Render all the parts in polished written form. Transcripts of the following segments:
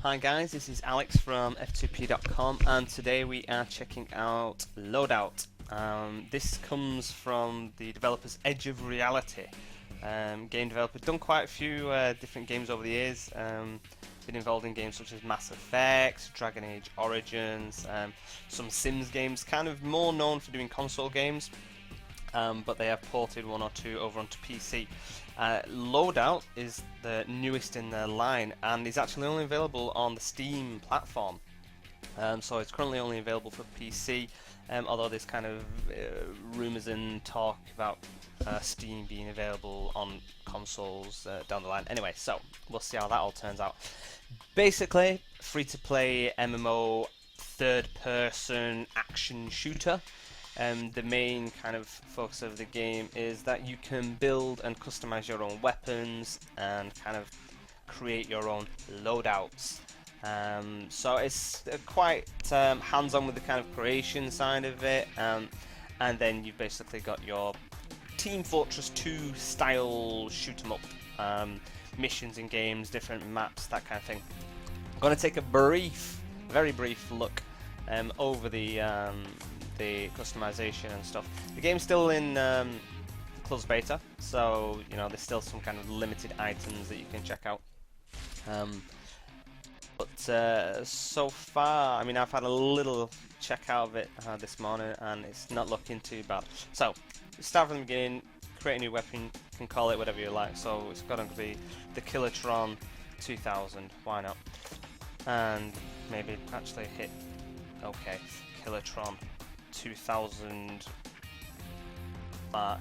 Hi guys, this is Alex from f2p.com and today we are checking out Loadout. This comes from the developers Edge of Reality. Game developer, done quite a few different games over the years. Been involved in games such as Mass Effect, Dragon Age Origins, some Sims games, kind of more known for doing console games. But they have ported one or two over onto PC. Loadout is the newest in their line and is actually only available on the Steam platform. So it's currently only available for PC, although there's kind of rumours and talk about Steam being available on consoles down the line. Anyway, so we'll see how that all turns out. Basically, free-to-play MMO third-person action shooter. The main kind of focus of the game is that you can build and customize your own weapons and kind of create your own loadouts. So it's quite hands-on with the kind of creation side of it, and then you've basically got your Team Fortress 2 style shoot 'em up missions in games, different maps, that kind of thing. I'm going to take a very brief look over the customization and stuff. The game's still in closed beta, so you know there's still some kind of limited items that you can check out. But so far, I mean, I've had a little check out of it this morning, and it's not looking too bad. So, start from the beginning, create a new weapon, you can call it whatever you like. So it's got to be the Kilotron 2000, why not? And maybe actually hit OK, Kilotron 2000 Mark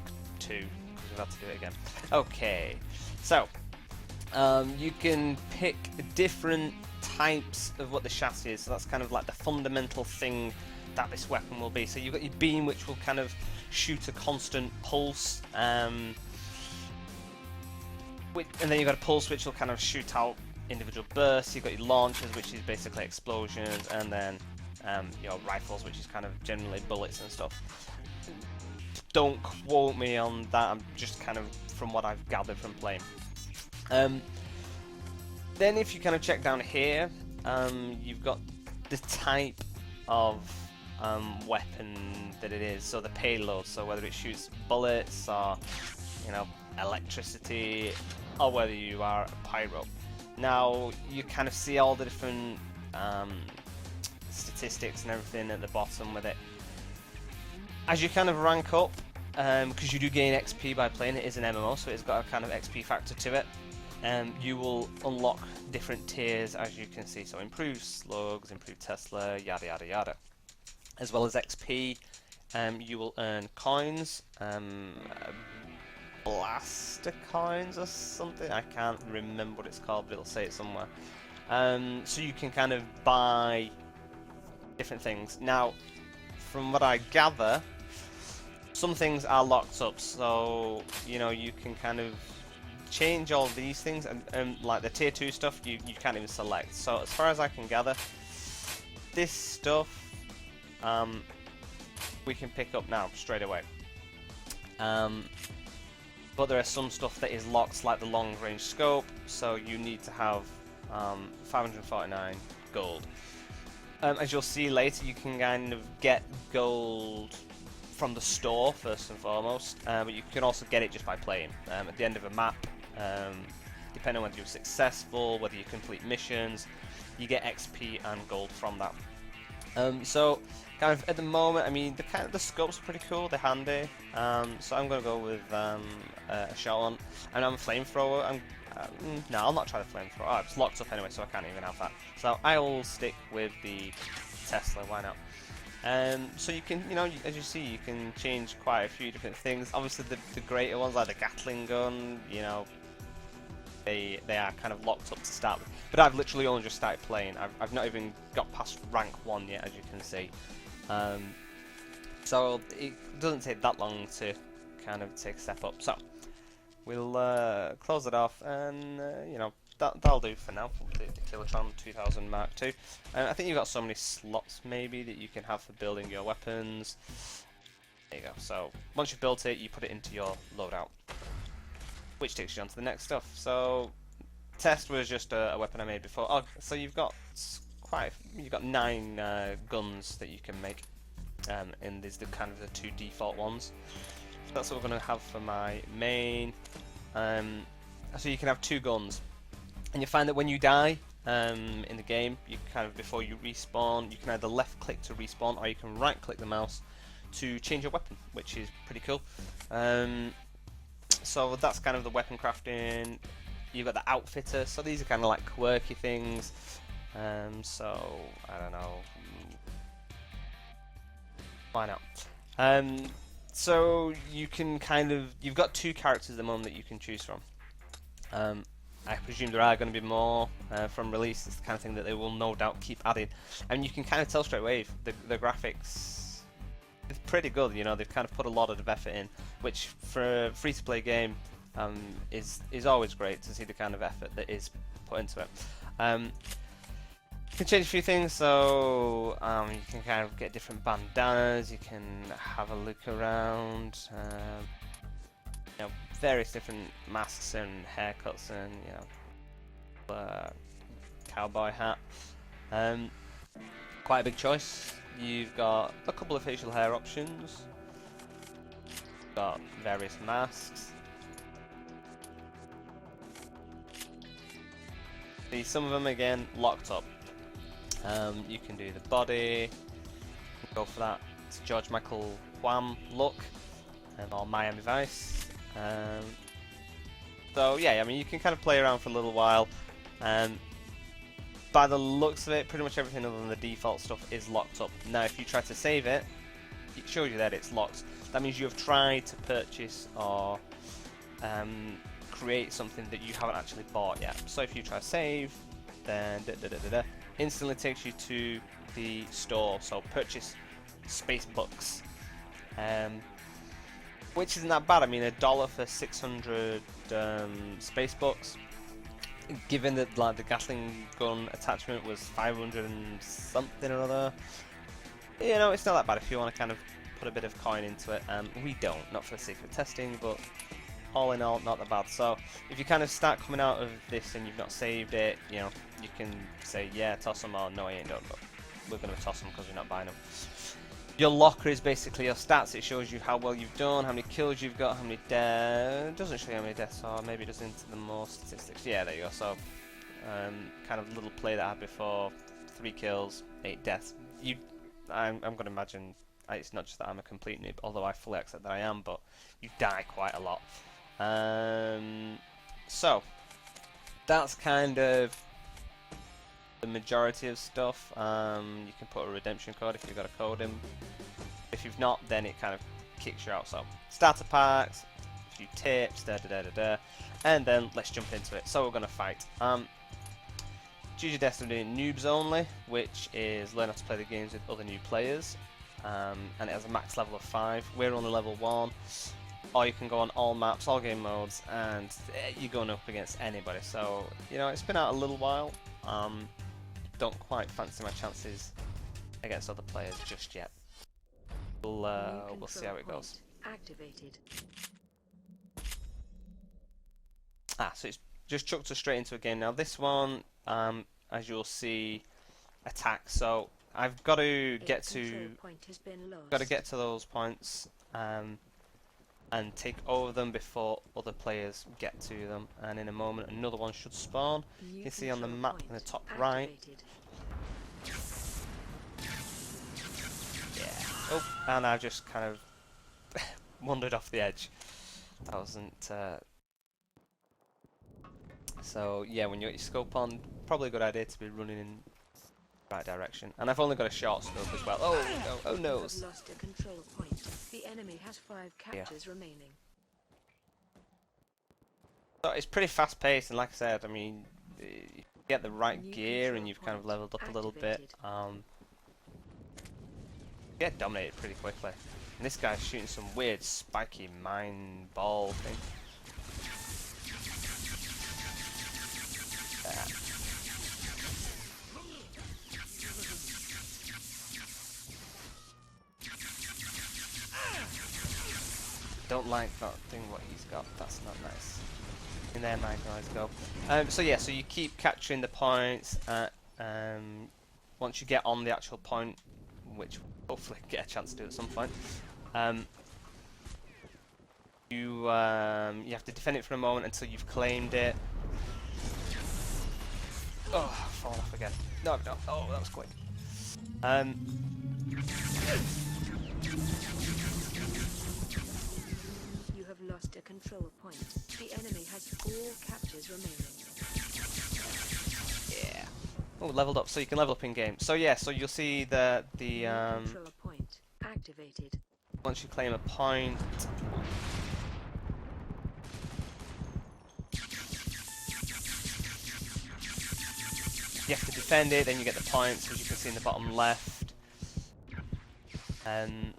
II, because we've had to do it again. Okay, so you can pick different types of what the chassis is, so that's kind of like the fundamental thing that this weapon will be. So you've got your beam, which will kind of shoot a constant pulse, and then you've got a pulse which will kind of shoot out individual bursts. You've got your launchers, which is basically explosions, and then your rifles, which is kind of generally bullets and stuff. Don't quote me on that, I'm just kind of from what I've gathered from playing. Then if you kind of check down here, you've got the type of weapon that it is, so the payload, so whether it shoots bullets or, you know, electricity, or whether you are a pyro. Now you kind of see all the different statistics and everything at the bottom with it. As you kind of rank up, because you do gain XP by playing it, is an MMO, so it's got a kind of XP factor to it. You will unlock different tiers, as you can see, so improved slugs, improved Tesla, yada yada yada. As well as XP, you will earn coins, blaster coins or something, I can't remember what it's called, but it'll say it somewhere. So you can kind of buy different things. Now, from what I gather, some things are locked up, so you know you can kind of change all these things, and like the tier 2 stuff you can't even select. So as far as I can gather, this stuff we can pick up now straight away, but there are some stuff that is locked, like the long range scope, so you need to have 549 gold. As you'll see later, you can kind of get gold from the store first and foremost, but you can also get it just by playing. At the end of a map, depending on whether you're successful, whether you complete missions, you get XP and gold from that. So kind of at the moment, I mean, the scopes are pretty cool, they're handy. So I'm gonna go with a shotgun, and I'm a flamethrower. No, I'll not try the flamethrower. Oh, it's locked up anyway, so I can't even have that. So I'll stick with the Tesla. Why not? So you can, you know, as you see, you can change quite a few different things. Obviously, the greater ones like the Gatling gun, you know, they are kind of locked up to start with. But I've literally only just started playing. I've not even got past rank 1 yet, as you can see. So it doesn't take that long to kind of take a step up. So we'll close it off, and you know, that'll do for now. The Kilotron 2000 Mark II. I think you've got so many slots maybe that you can have for building your weapons. There you go. So once you've built it, you put it into your loadout, which takes you on to the next stuff. So Test was just a weapon I made before. Oh, so you've got you've got 9 guns that you can make, and these are kind of the 2 default ones. So that's what we're going to have for my main. So you can have 2 guns, and you find that when you die in the game, you kind of before you respawn, you can either left click to respawn, or you can right click the mouse to change your weapon, which is pretty cool. So that's kind of the weapon crafting. You've got the outfitter, so these are kind of like quirky things. So I don't know, why not? So you can you've got 2 characters at the moment that you can choose from. I presume there are going to be more from release. It's the kind of thing that they will no doubt keep adding, and you can kind of tell straight away the graphics. It's pretty good, you know. They've kind of put a lot of effort in, which for a free-to-play game is always great to see the kind of effort that is put into it. You can change a few things, so you can kind of get different bandanas. You can have a look around. You know, various different masks and haircuts, and you know, cowboy hat. Quite a big choice. You've got a couple of facial hair options. Got various masks. See, some of them again locked up. You can do the body. Go for that George Michael Wham look, or Miami Vice. So yeah, I mean, you can kind of play around for a little while. By the looks of it, pretty much everything other than the default stuff is locked up. Now, if you try to save it, it shows you that it's locked. That means you have tried to purchase or create something that you haven't actually bought yet. So if you try save, then instantly takes you to the store. So purchase space bucks, which isn't that bad. I mean, $1 for 600 space bucks. Given that like the Gatling gun attachment was 500 and something or other, you know, it's not that bad if you want to kind of put a bit of coin into it. We don't, not for the sake of testing, but all in all, not that bad. So if you kind of start coming out of this and you've not saved it, you know, you can say, yeah, toss them, or no, I ain't done, but we're going to toss them because you're not buying them. Your locker is basically your stats. It shows you how well you've done, how many kills you've got, how many deaths. It doesn't show you how many deaths, or maybe it does into the more statistics. Yeah, there you go. So, kind of little play that I had before: 3 kills, 8 deaths. I'm going to imagine it's not just that I'm a complete noob, although I fully accept that I am, but you die quite a lot. So that's kind of the majority of stuff. You can put a redemption code if you've got a code in. If you've not, then it kind of kicks you out. So starter packs, a few tips, and then let's jump into it. So we're gonna fight. Choose your destiny noobs only, which is learn how to play the games with other new players, and it has a max level of 5. We're only level 1. Or you can go on all maps, all game modes, and you're going up against anybody. So you know, it's been out a little while. Don't quite fancy my chances against other players just yet. We'll see how it goes. Activated. So it's just chucked us straight into a game now. This one, as you'll see, attack. So I've got to get to those points and take over them before other players get to them. And in a moment, another one should spawn. You can see on the map in the top right. Yeah. Oh, and I just kind of wandered off the edge. That wasn't. So yeah, when you got your scope on, probably a good idea to be running in the right direction. And I've only got a short scope as well. Oh no! Oh no! Lost a control point. The enemy has 5 captures remaining. So it's pretty fast paced, and like I said, I mean, you get the right gear and you've kind of leveled up a little bit. You get dominated pretty quickly. And this guy's shooting some weird spiky mine ball thing. Don't like that thing what he's got. That's not nice. In there, my guys go. So yeah, so you keep capturing the points. Once you get on the actual point, which hopefully get a chance to do at some point, you have to defend it for a moment until you've claimed it. Oh, fall off again. No, no. Oh, that was quick. You have lost a control point. The enemy has 4 captures remaining. Yeah. Oh, leveled up. So you can level up in game. So yeah, so you'll see the Control point activated. once you claim a point. You have to defend it, then you get the points, as you can see in the bottom left. And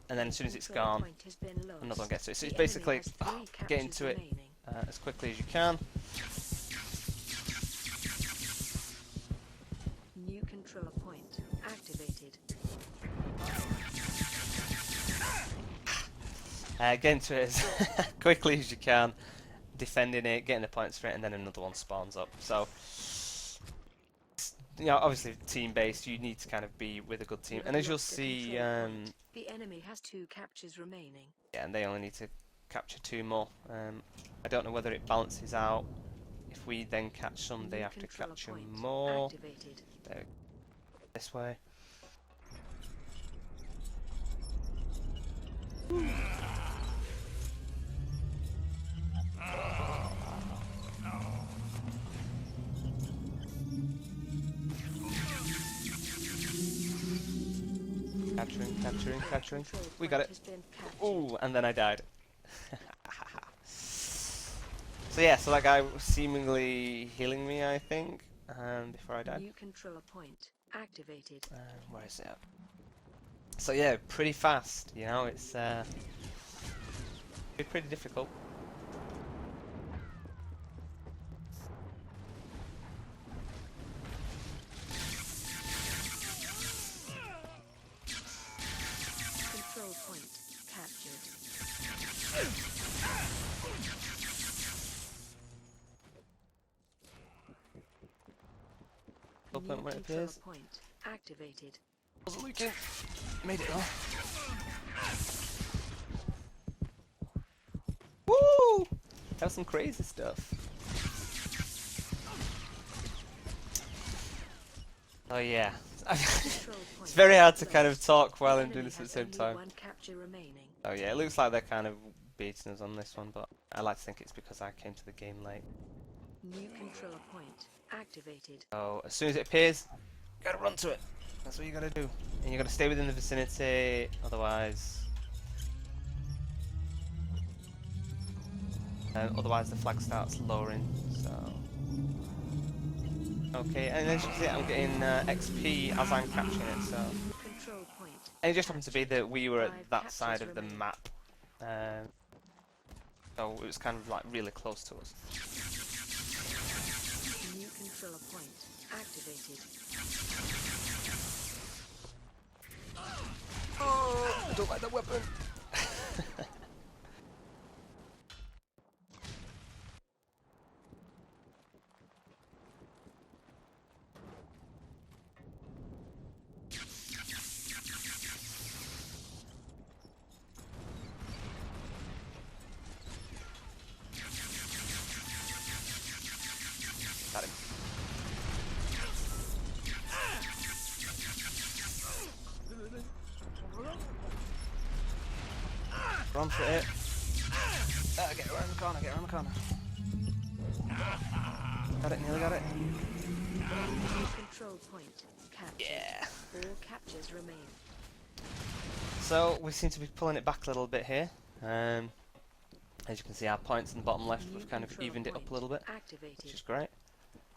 then as soon as it's Control gone, point has been lost. another one gets to it. So The it's basically enemy has 3 get into it captures remaining. as quickly as you can. New control point activated. Get into it as quickly as you can, defending it, getting the points for it, and then another one spawns up. So, you know, obviously team-based, you need to kind of be with a good team. You And have as you'll lost a see, control point. The enemy has 2 captures remaining. yeah, and they only need to capture 2 more. I don't know whether it balances out. If we then catch some, they New have to control capture point more. activated. There we go. This way. Capturing. Control We got point it. has been captured. Oh, and then I died. So yeah, so that guy was seemingly healing me, I think, before I died. New control point activated. Where is it? So yeah, pretty fast. You know, it's pretty difficult. Control point captured. Open New when it control appears. point activated. Wasn't looking. Made it though. Woo! That was some crazy stuff. Oh yeah. Control point It's very hard to lost. kind of talk while The I'm doing enemy this at the has same only time. 1 capture remaining. Oh yeah, it looks like they're kind of beating us on this one, but I like to think it's because I came to the game late. New control point activated. So as soon as it appears, you gotta run to it. That's what you gotta do. And you gotta stay within the vicinity, otherwise... otherwise the flag starts lowering, so... Okay, and as you can see, I'm getting XP as I'm capturing it, so... Control point. And it just happened to be that we were at 5 that captures side of the remaining. map. So it was kind of like really close to us. New control point activated. Oh, I don't like that weapon. Got him. Run for it. Get around the corner, get around the corner. Got it, nearly got it. New control point captured. Yeah. 4 captures remain. So we seem to be pulling it back a little bit here. As you can see, our points in the bottom left, New we've kind of control evened it up point a little bit, activated. which is great.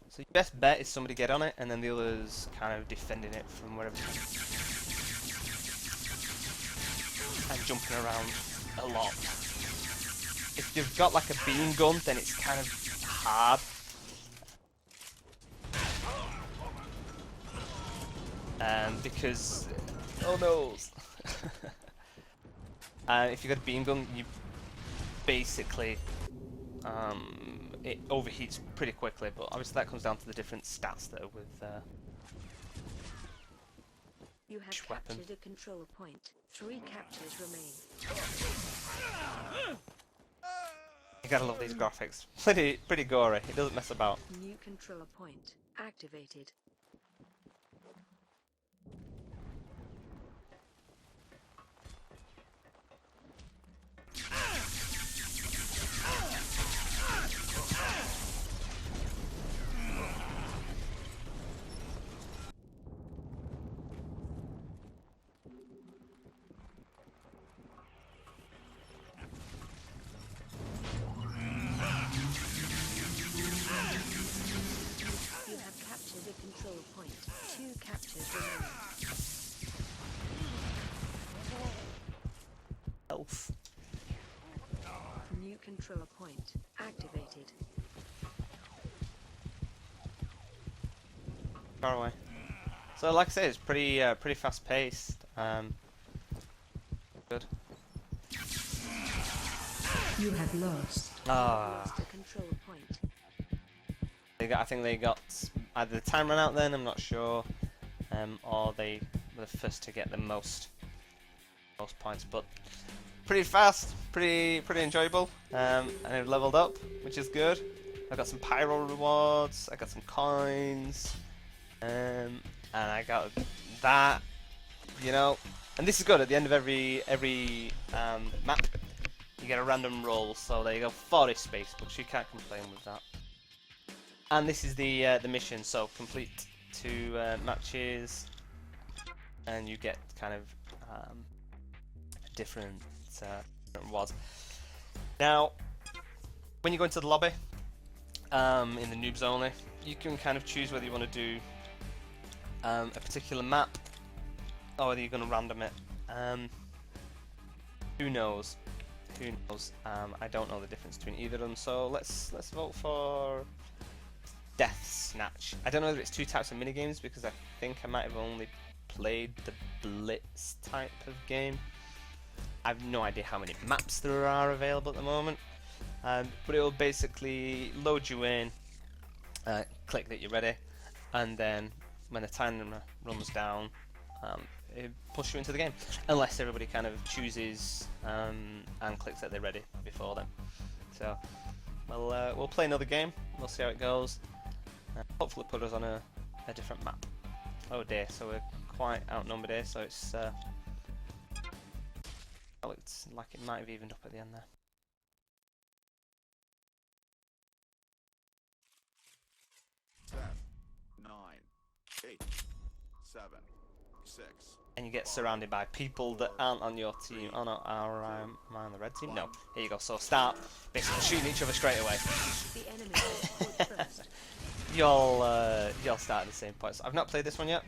So your best bet is somebody get on it, and then the others kind of defending it from wherever. And jumping around a lot. If you've got like a beam gun, then it's kind of hard. Because, oh no! If you've got a beam gun, you basically it overheats pretty quickly, but obviously that comes down to the different stats that are with You have each weapon. captured a control point. 3 captures remain. You gotta love these graphics. Pretty gory. It doesn't mess about. New controller point activated. You have captured a control point. 2 captures remain. Health. New controller point activated. Far away. So, like I say, it's pretty fast paced. Good. You have lost. Ah. Lost a control point. I think they got either the time ran out then, I'm not sure, or they were the first to get the most points. But pretty fast, pretty enjoyable, and I've leveled up, which is good. I got some pyro rewards, I got some coins, and I got that, you know. And this is good. At the end of every map, you get a random roll. So there you go, 40 space books. You can't complain with that. And this is the mission. So complete 2 matches, and you get kind of different rewards. Now, when you go into the lobby, in the noobs only, you can kind of choose whether you want to do a particular map or whether you're going to random it. Who knows? Who knows? I don't know the difference between either of them. So let's vote for Death Snatch. I don't know whether it's 2 types of minigames because I think I might have only played the Blitz type of game. I have no idea how many maps there are available at the moment, but it will basically load you in, click that you're ready, and then when the timer runs down, it pushes you into the game, unless everybody kind of chooses and clicks that they're ready before then. So we'll play another game, we'll see how it goes, hopefully put us on a different map. Oh dear, so we're quite outnumbered here, so it's oh, it's like it might have evened up at the end there. And you get surrounded by people that aren't on your team. Oh no, am I on the red team? No. Here you go. So start basically shooting each other straight away. The enemy has scored first. You'll start at the same point. So I've not played this one yet,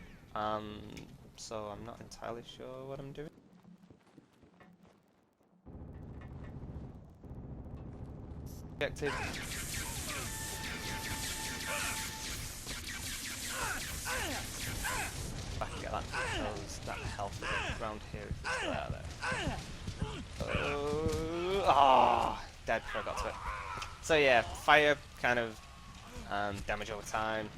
so I'm not entirely sure what I'm doing. Objective. I can get that because that health around here is there. Oh, dead before I got to it. So yeah, fire kind of damage over time.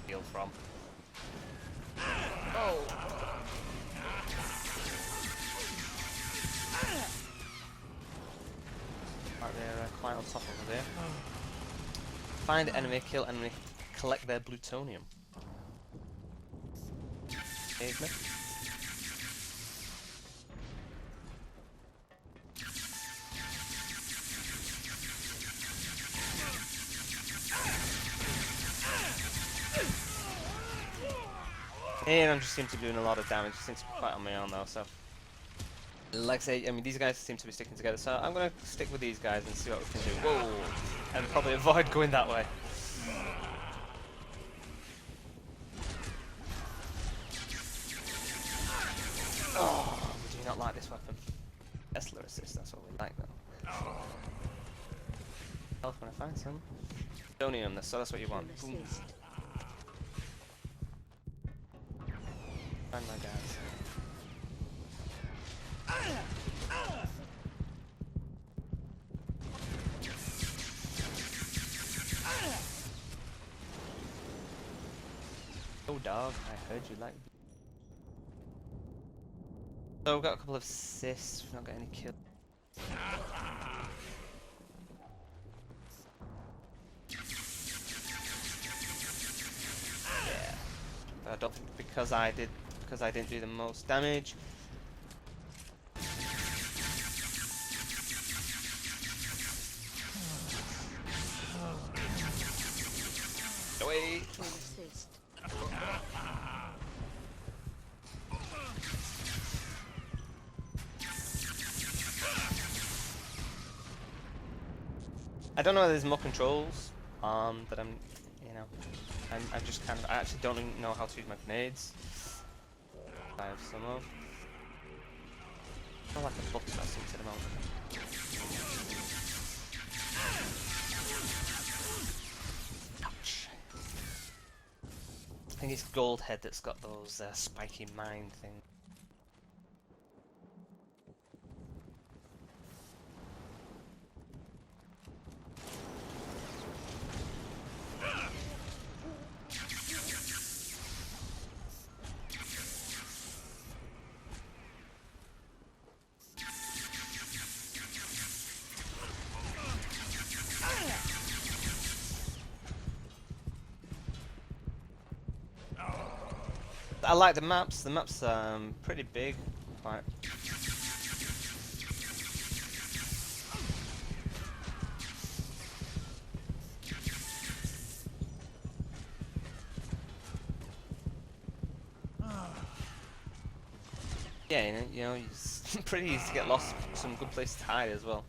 Heal from. Oh. Right, they're quite on top over there. Find enemy, kill enemy, collect their plutonium. Save me. And I'm just seem to be doing a lot of damage. Seems to be quite on my own though, so. Like I say, I mean, these guys seem to be sticking together, so I'm gonna stick with these guys and see what we can do. Whoa! And probably avoid going that way. Oh, we do not like this weapon. Tesla assist, that's what we like though. Health when I find some. Plutonium, so that's what you want. Boom. Find my guys. Oh dog, I heard you like. So we've got a couple of assists, we've not got any kills. Yeah. But I don't think because I didn't do the most damage. Away. Kill assist. I don't know whether there's more controls, but I'm just kind of, I actually don't even know how to use my grenades. I have some of. I like a button or something at the moment. Ouch. I think it's Goldhead that's got those spiky mind things. I like the maps. The maps are pretty big. Quite. Yeah, you know, it's pretty easy to get lost. Some good places to hide as well.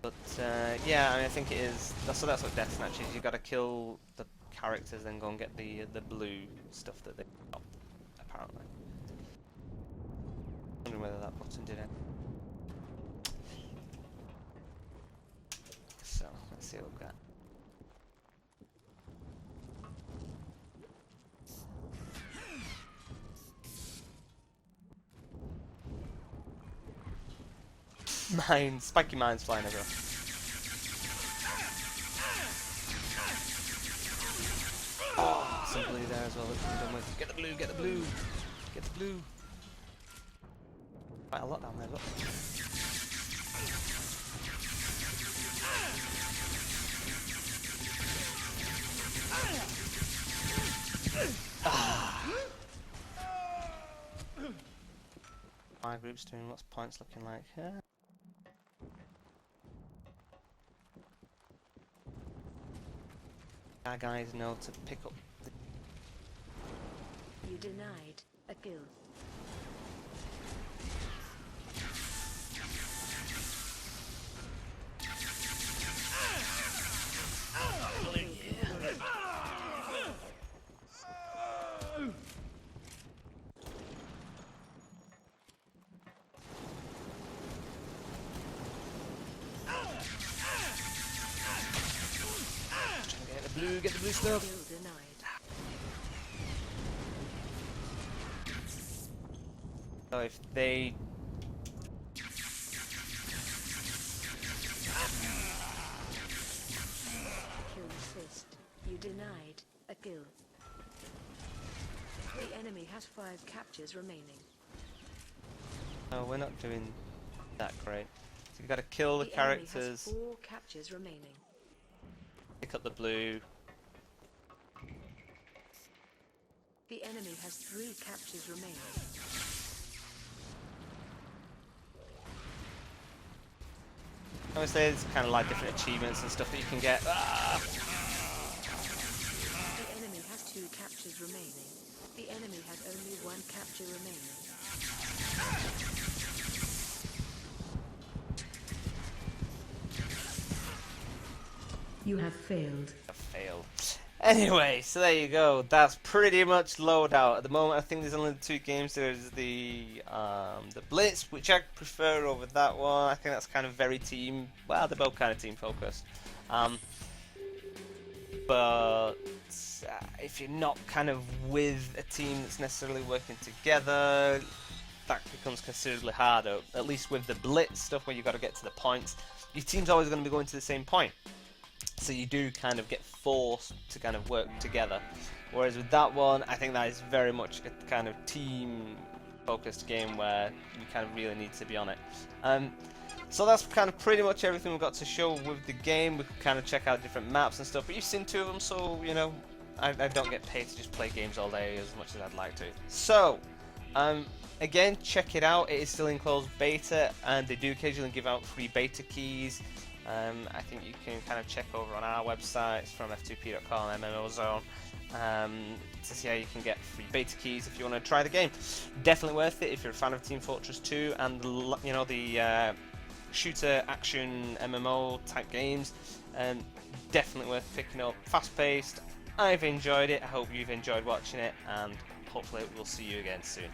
But yeah, I mean, I think it is. That's what deathmatch is. You got to kill the characters, then go and get the blue stuff that they got. Apparently, wondering whether that button did it. So let's see what we've got. Mines, spiky mines flying everywhere. Oh, some blue there as well. That can be done with. Get the blue, get the blue, get the blue. Quite a lot down there, look. My group's doing what's points looking like. Yeah. Our guys know to pick up the You denied a kill. get the blue stuff. Kill denied. So if they Kill assist. You denied a kill. The enemy has 5 captures remaining. no, we're not doing that great. So you've got to kill the The enemy has characters, 4 captures remaining. pick up the blue. The enemy has 3 captures remaining. Obviously, there's kind of like different achievements and stuff that you can get. Ah! The enemy has 2 captures remaining. The enemy has only 1 capture remaining. You have failed. A fail. Anyway, so there you go. That's pretty much Loadout. At the moment, I think there's only 2 games. There's the Blitz, which I prefer over that one. I think that's kind of very team. Well, they're both kind of team focused. But if you're not kind of with a team that's necessarily working together, that becomes considerably harder, at least with the blitz stuff where you've got to get to the points. Your team's always going to be going to the same point, so you do kind of get forced to kind of work together. Whereas with that one, I think that is very much a kind of team-focused game where you kind of really need to be on it. So that's kind of pretty much everything we've got to show with the game. We could kind of check out different maps and stuff, but you've seen 2 of them, so, you know, I don't get paid to just play games all day as much as I'd like to. So, again, check it out. It is still in closed beta, and they do occasionally give out free beta keys. I think you can kind of check over on our websites from f2p.com, MMOZone, to see how you can get free beta keys if you want to try the game. Definitely worth it if you're a fan of Team Fortress 2 and, you know, the shooter action MMO type games. Definitely worth picking up. Fast paced. I've enjoyed it. I hope you've enjoyed watching it, and hopefully we'll see you again soon.